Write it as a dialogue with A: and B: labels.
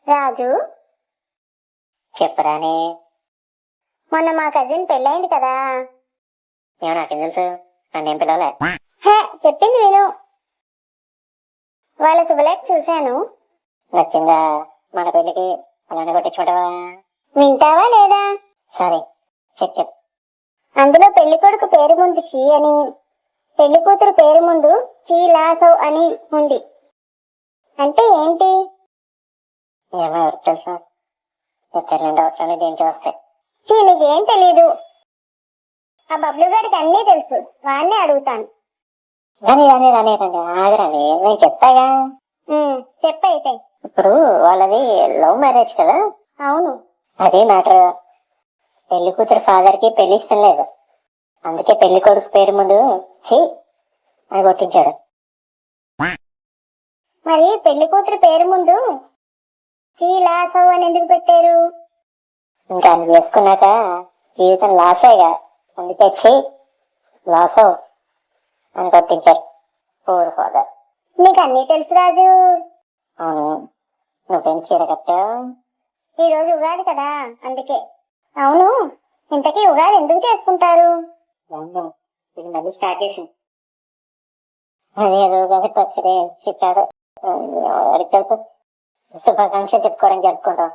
A: రాజు,
B: చెప్పరానే.
A: మొన్న మా కజిన్ పెళ్ళైంది కదా.
B: ఏమో నాకేం తెలుసు, నన్నేం పిలవలే.
A: హే, చెప్పింది విను. వాళ్ళ శుభలేఖ చూశాను.
B: నచ్చిందా? మన పెళ్లికి అలానే కొట్టించుకుంటావా?
A: వింటావా లేదా?
B: సరే చెప్పు.
A: అందులో పెళ్లి కొడుకు పేరు ముందు చీ అని, పెళ్లి కూతురు పేరు ముందు చీలాసవ్ అని ఉంది. అంటే ఏంటి?
B: ఏమో ఎవరికి తెలుసు. ఇక్కడ నుండి అవుట్లోనే దీనికి వస్తాయి.
A: చీ, నీకేం తెలీదు. ఆ బబ్లు గారికి అన్నీ తెలుసు, వాడినే అడుగుతాను.
B: రాని రాని రాని రండి, ఆగరాని, నేను చెప్తాగా.
A: చెప్పైతే.
B: ఇప్పుడు వాళ్ళది లవ్ మ్యారేజ్ కదా.
A: అవును.
B: అదే మ్యాటర్. పెళ్లి కూతురు ఫాదర్ కి పెళ్లి ఇష్టం లేదు, అందుకే పెళ్లి కొడుకు పేరు ముందు ఛీ అని కొట్టించాడు.
A: మరి పెళ్లి కూతురు పేరు ముందు చీలాసవ్ అని ఎందుకు పెట్టారు?
B: ఇంకా అది చేసుకున్నాక జీవితం లాసేగా, అందుకే ఛీ లాసో అని కొట్టించాడు పూర్ ఫాదర్.
A: నీకు అన్నీ తెలుసు రాజు.
B: అవును, నువ్వేం చీర కట్టావు?
A: ఈ రోజు ఉగాది కదా, అందుకే. అవును, ఇంతకీ ఉగాది ఎందుకు చేసుకుంటారు?
B: ఇది మళ్ళీ స్టార్ట్ చేసింది. అదేదో కదా పచ్చడి చెప్పాడు, ఎవరికి తెలుసు. శుభాకాంక్ష చెప్పుకోవడం జరుపుకుంటాం.